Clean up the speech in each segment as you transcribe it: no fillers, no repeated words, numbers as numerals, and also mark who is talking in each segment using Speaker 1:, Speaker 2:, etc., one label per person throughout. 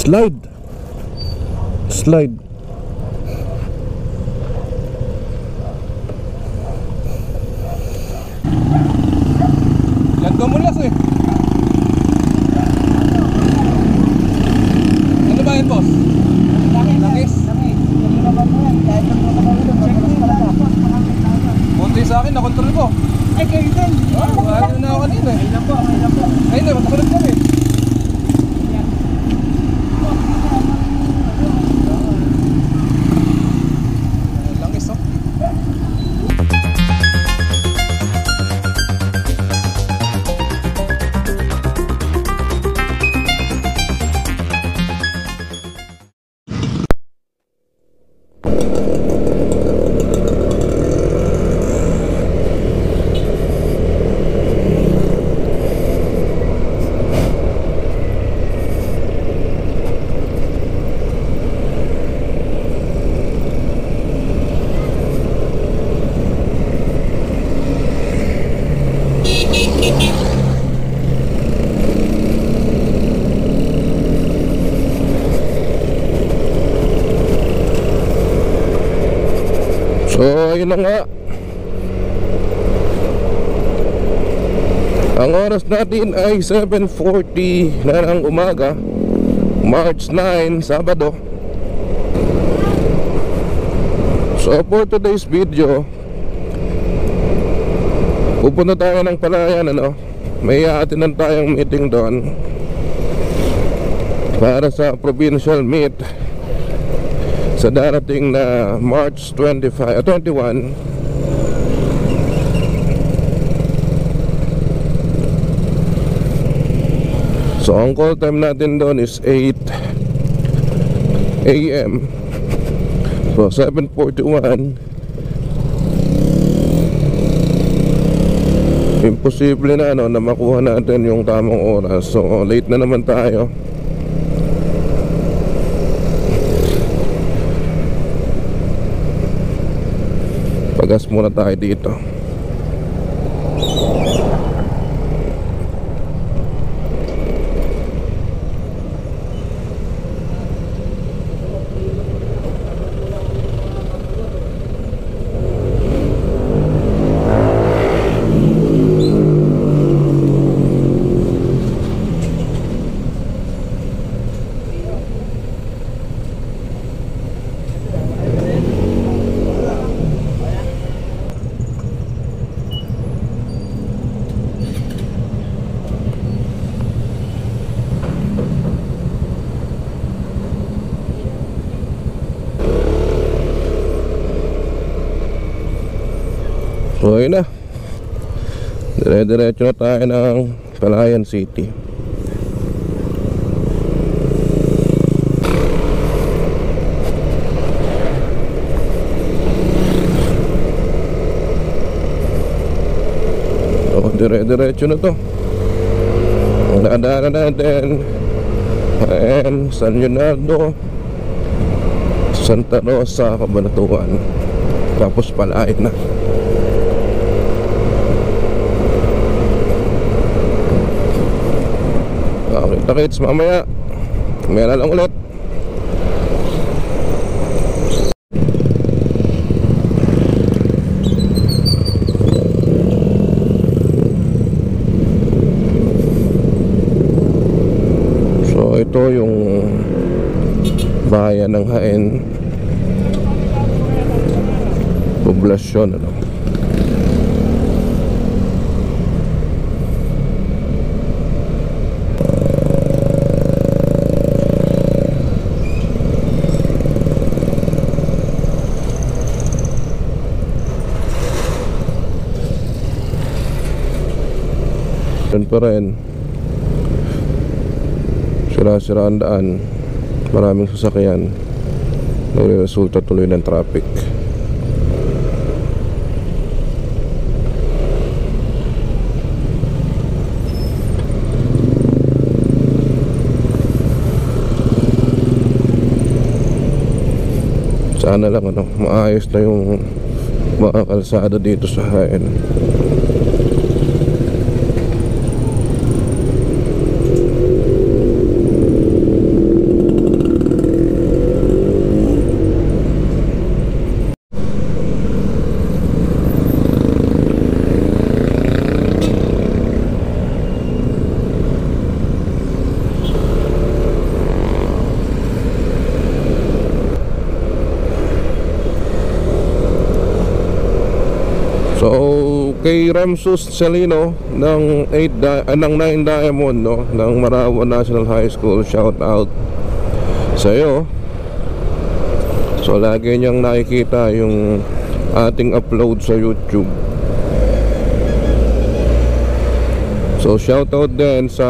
Speaker 1: Slide.
Speaker 2: Yan dumulas eh. Ano ba yan, boss? Langis. Bunti sa akin, nakontrol ko.
Speaker 3: Ay, kayo din.
Speaker 2: Ano na ako kanina eh. Ayun na, matakulog kami. Langis oh.
Speaker 1: So ayun na nga, ang oras natin ay 7:40 na ng umaga, March 9, Sabado. So for today's video, pupunta tayo ng Palayan, ano. May aatinan tayong meeting doon para sa provincial meet sa darating na March 21. So ang call time natin doon is 8 AM. So 7:41. Imposible na na makuha natin yung tamang oras. So late na naman tayo. Pagas muna tayo dito. So ayun na, dire-diretso na tayo ng Palayan City. So dire-diretso na to. Ang dadaanan natin ay San Leonardo, Santa Rosa, Cabanatuan, tapos Palayan na. Kita-kits mamaya. Mamaya na lang ulit. So ito yung bayan ng Jaén, poblasyon, ano. Doon pa rin, sira-siraan daan, maraming sasakyan, nagresulta tuloy ng traffic. Sana lang maayos na yung mga kalsada dito sa Jaén. So kay Ramsus Celino ng 9 Diamond, no, ng Marawan National High School, shout out sa iyo. So lagi niyang nakikita yung ating upload sa YouTube. So shout out din sa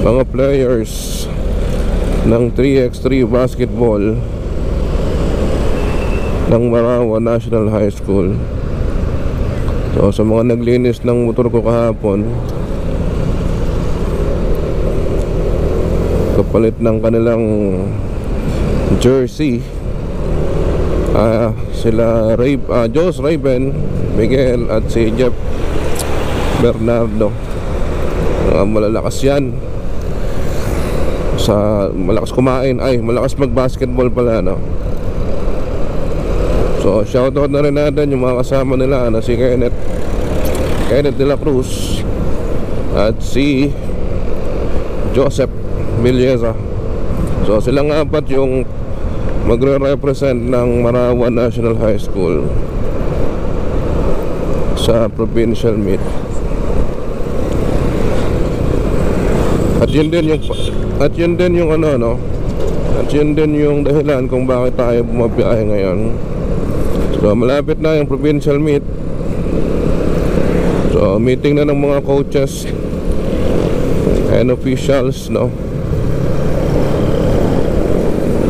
Speaker 1: mga players ng 3x3 basketball ng Marawan National High School. So sa mga naglinis ng motor ko kahapon, kapalit ng kanilang jersey, sila Jos Raven, Miguel at si Jeff Bernardo. Malalakas yan sa malakas kumain, malakas mag-basketball pala, no? So shoutout na rin natin yung mga kasama nila na si Kenneth de la Cruz at si Joseph Villeza. So silang apat yung magre-represent ng Marawan National High School sa provincial meet. At yun din yung ano, no? At yun din yung dahilan kung bakit tayo bumabiyahe ngayon. So malapit na yung provincial meet. So meeting na ng mga coaches and officials, no,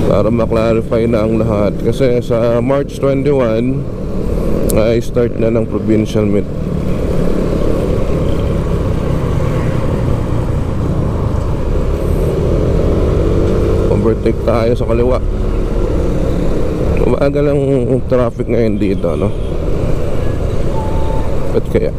Speaker 1: para maklarify na ang lahat. Kasi sa March 21 ay start na ng provincial meet. Overtake tayo sa kaliwa. Umaga lang traffic ngayon dito, no? Ba't kaya?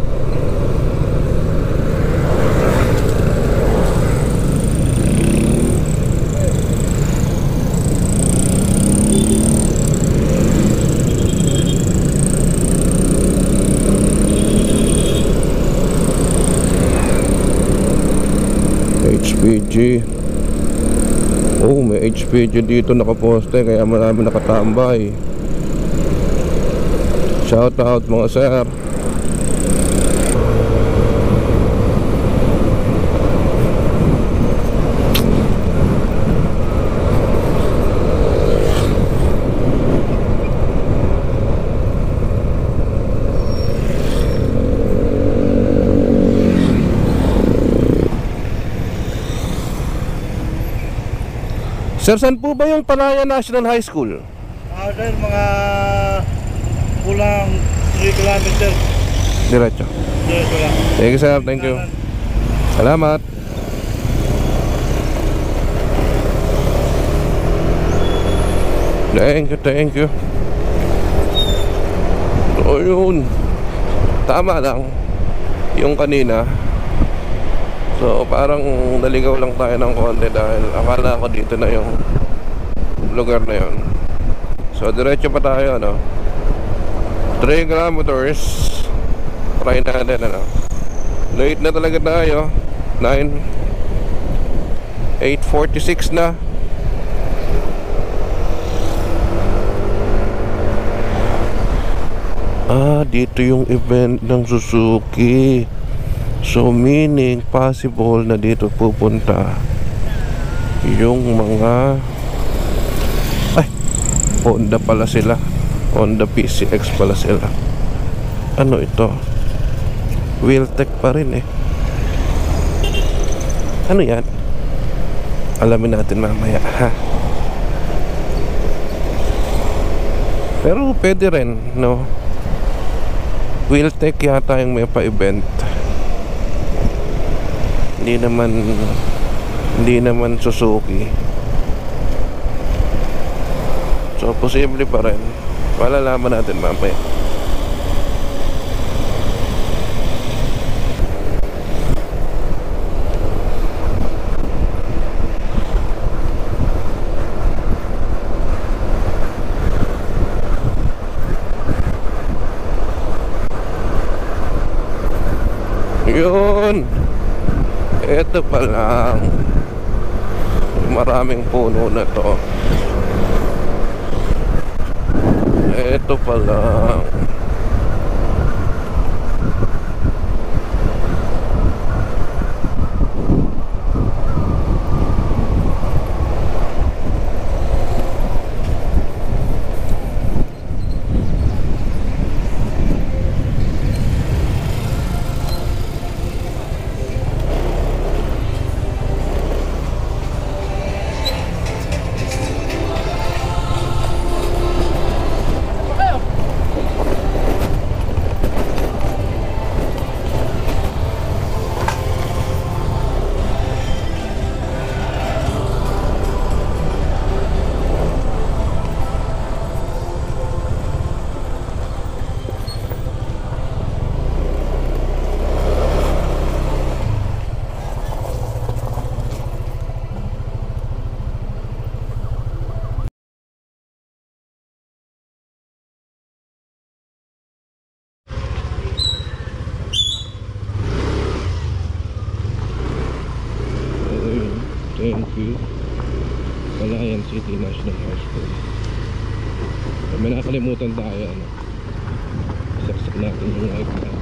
Speaker 1: HPG. Oh, may HPG dito nakaposte, kaya marami nakatambay. Shout out mga sir. Sir, saan po ba yung Panaya National High School?
Speaker 3: Sir, mga kulang 3 kilometer.
Speaker 1: Diretso.
Speaker 3: Diretso lang.
Speaker 1: Thank you, sir. Thank you. Salamat. Thank you. So yun, tama lang yung kanina. So parang naligaw lang tayo ng konti dahil akala ko dito na yung lugar na yun. So diretso pa tayo, no? 3 kilometers. Try natin, ano? Late na talaga tayo. 8:46 na. Dito yung event ng Suzuki. So meaning possible na dito pupunta yung mga Honda pala sila. Honda PCX pala sila. Ano ito? Wheeltech pa rin eh. Ano yan? Alamin natin mamaya, ha? Pero pwede rin, no? Wheeltech yata yung may pa-event. Hindi naman Suzuki. So posible pa rin. Malalaman natin mamaya. Yun. Ito pa lang. Maraming puno na to. Ito pala. Thank you. Palayan City National High School. May nakalimutan tayo, ano. Saksak natin yung light natin.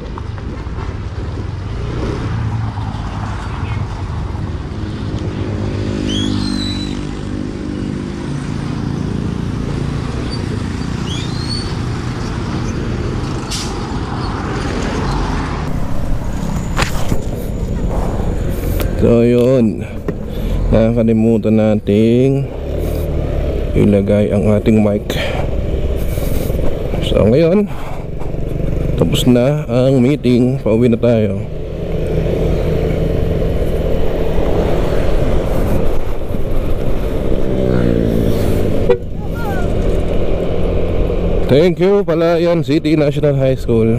Speaker 1: So yun, nakakalimutan nating ilagay ang ating mic. So ngayon, tapos na ang meeting, pauwi na tayo. Thank you Palayan City National High School.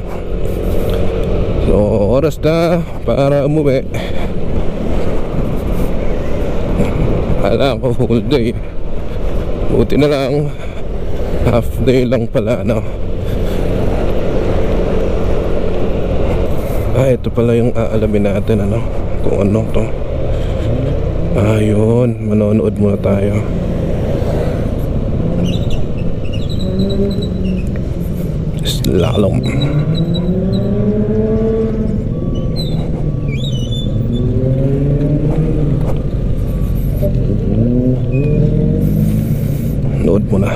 Speaker 1: So oras na para umuwi. Kala ko full day, buti na lang half day lang pala, no? Ito pala yung aalamin natin, ano, kung ano to. Ayun, manonood muna tayo. Slalom. Nood mo na.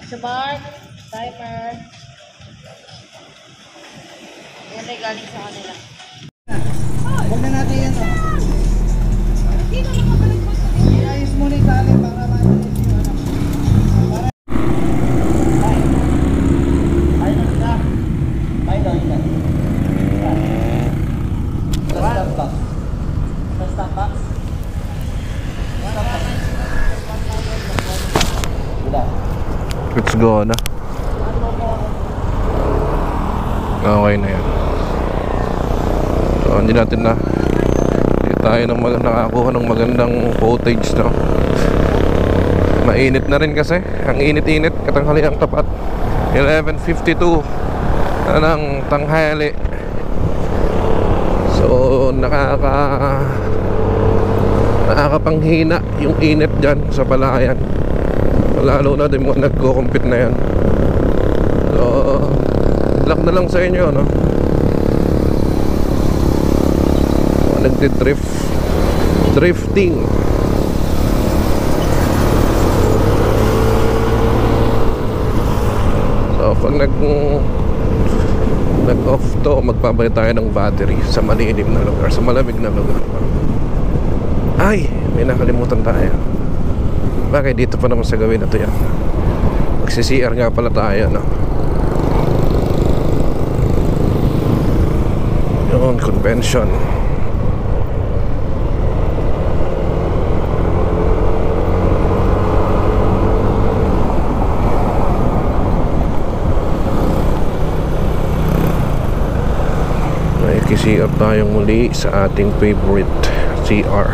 Speaker 4: Smart, timer. Yan ay galing sa kanila.
Speaker 2: Huwag na natin yan. Iayos mo na yung tali para matulis yung ano. Ay na sila. Ay na sila. Sa Starbucks. Sa Starbucks.
Speaker 1: Let's go na. Okay na yan. So hindi natin na, hindi tayo nakakuha ng magandang footage, no? Mainit na rin kasi. Ang init-init, katanghaliang tapat. 11:52 na ng tanghali. So nakakapanghina yung init dyan sa Palayan. Lalo na din mga nagko-compete na yan. So luck na lang sa inyo, no? Drifting. So pag nag-off to, magpapalit tayo ng battery sa malilim na lugar, sa malamig na lugar. Ay, may nakalimutan tayo. Bakit dito pa naman sa gawin na to yan? Magsi-CR nga pala tayo, no? Yun, convention. Magki-CR tayong muli sa ating favorite CR.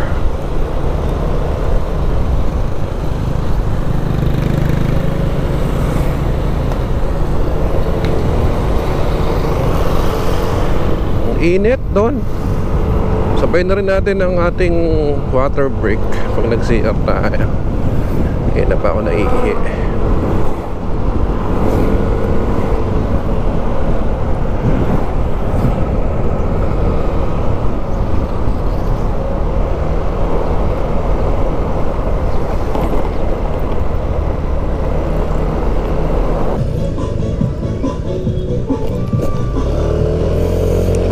Speaker 1: Ang init doon. Sabay na rin natin ang ating water break pag nag-CR tayo. Hindi na pa ako naiihi.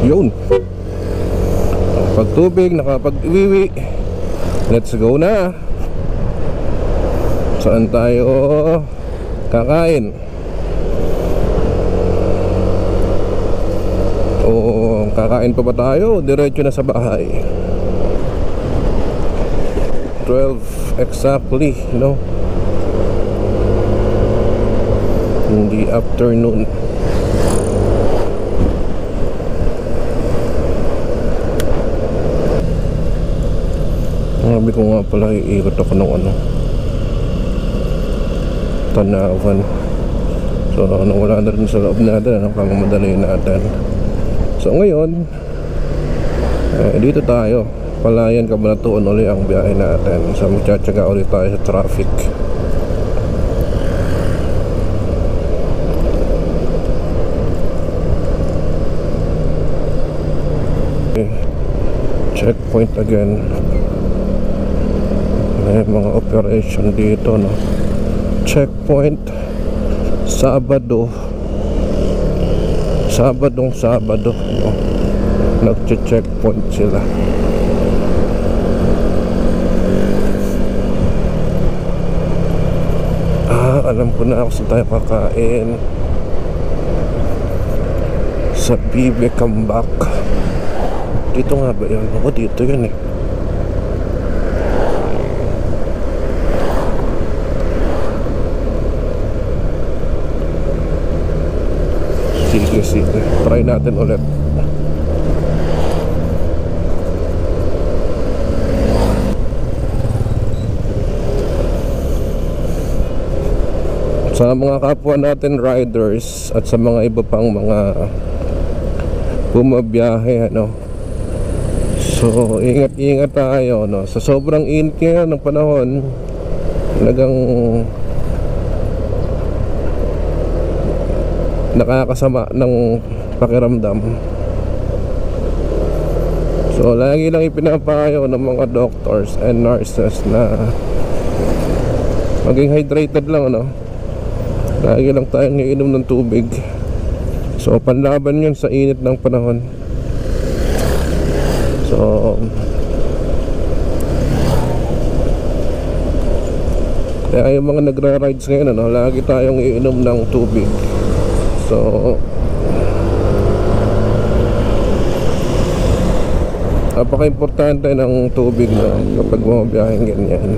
Speaker 1: Yun, pagtubig, nakapag-iwiwi. Let's go na. Saan tayo kakain? O kakain pa ba tayo? Diretso na sa bahay. 12 exactly, no? In the afternoon. Sabi ko nga pala, iikot ako ng Tanawan. So nawala na rin sa loob natin, pagmamadali natin. So ngayon, dito tayo, Palayan, Cabanatuan ulit ang biyahe natin. So magtsatsaga ulit tayo sa traffic. Okay. Checkpoint again. May mga operation dito, no? Checkpoint Sabado, no? Nagche-checkpoint sila. Alam ko na ako saan tayo kakain. Sa Bibe Kambak. Dito nga ba yun? Ako dito yun eh. Sige, try natin ulit. Sa mga kapwa natin riders at sa mga iba pang mga bumabiyahe, ano, so ingat tayo, no? Sa sobrang init ngayon ng panahon, talagang nakakasama ng pakiramdam. So lagi lang ipinapayo ng mga doctors and nurses na maging hydrated lang, ano. Lagi lang tayong iinom ng tubig. So panlaban yun sa init ng panahon. So kaya yung mga nagra-rides ngayon, ano, lagi tayong iinom ng tubig. So napaka-importante ng tubig na kapag bumabiyaheng ganyan.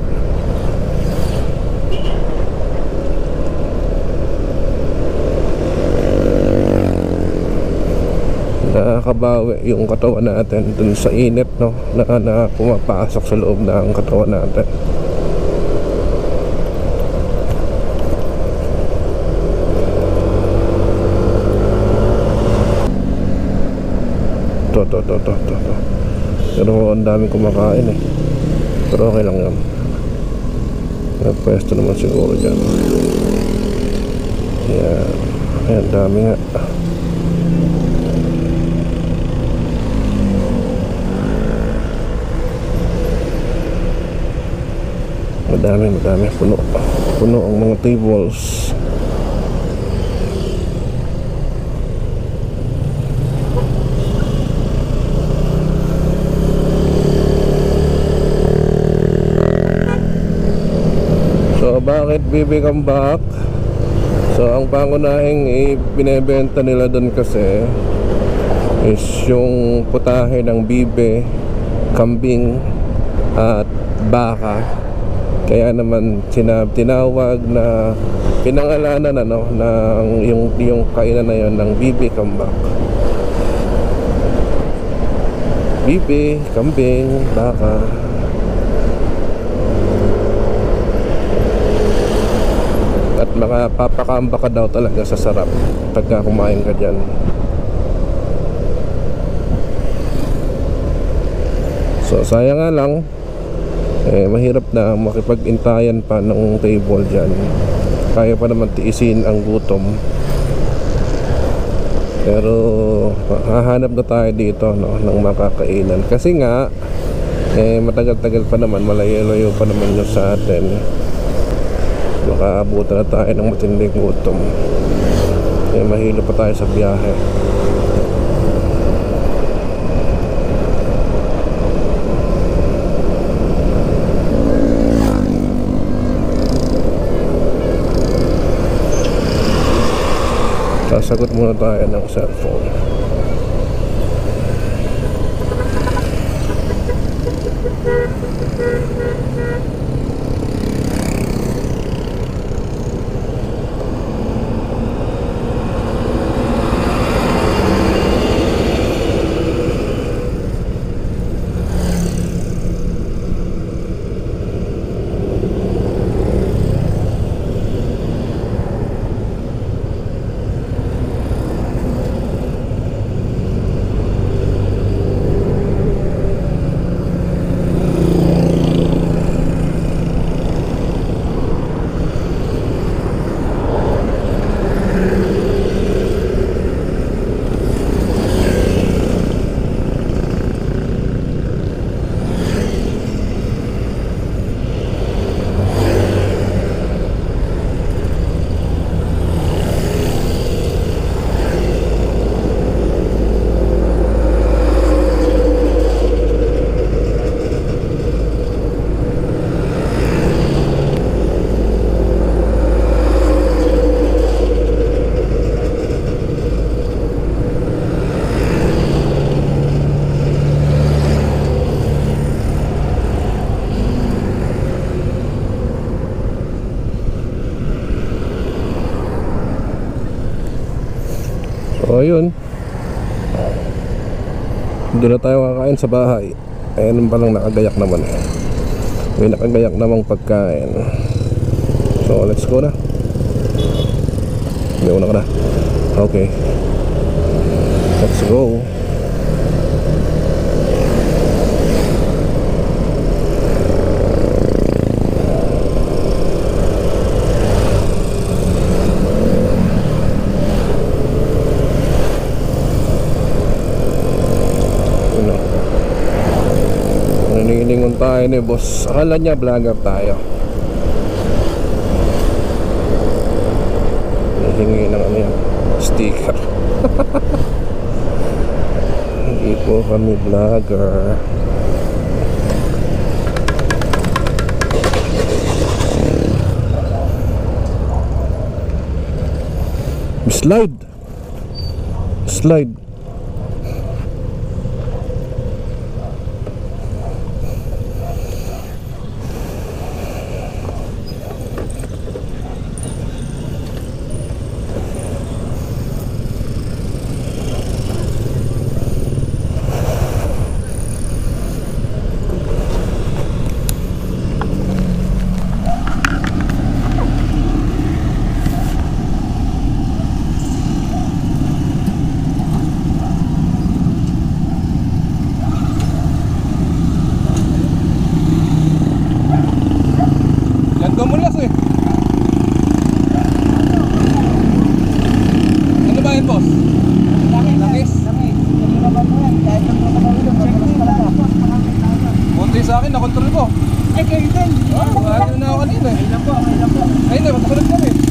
Speaker 1: Nakakabawi yung katawan natin dun sa init, no, na pumapasok sa loob ng katawan natin. To. Pero ang daming kumakain eh. Pero okay lang yan. Nagpwesto naman siguro dyan. Yan. Ayan, dami nga. Madami. Puno ang mga tables. So bakit Bibe Kambak? So ang pangunahing binebenta nila doon kasi is yung putahe ng bibe, kambing at baka. Kaya naman tinawag na pinangalanan, ano, ng yung kainan na yon ng Bibe Kambak. bibe, kambing, baka. At makapapakamba ka daw talaga sa sarap pagka kumain ka dyan. So sayang nga lang, mahirap na makipag-intayan pa ng table dyan. Kaya pa naman tiisin ang gutom. Pero hahanap na tayo dito, no, ng makakainan. Kasi nga matagal-tagal pa naman, malayo-layo pa naman yun sa atin. Makaabutan na tayo ng matinding gutom. Mahilo pa tayo sa biyahe. Sasagot muna tayo ng cellphone. So ayun, doon na tayo kakain sa bahay. Ayun palang nakagayak naman. May nakagayak namang pagkain. So let's go na. May una ka na. Okay, let's go. Naniningon tayo ni boss. Akala niya vlogger tayo. Nahingi ng ano yan, sticker. Hindi po kami vlogger. Slide.
Speaker 2: Gamulas eh. Ano ba yun, boss? Langis. Bunti sa akin, nakontrol ko.
Speaker 5: Ay, kayo din.
Speaker 2: Ano na ako kanina eh.
Speaker 5: Ayun lang po.
Speaker 2: Ayun na, matakulit kami.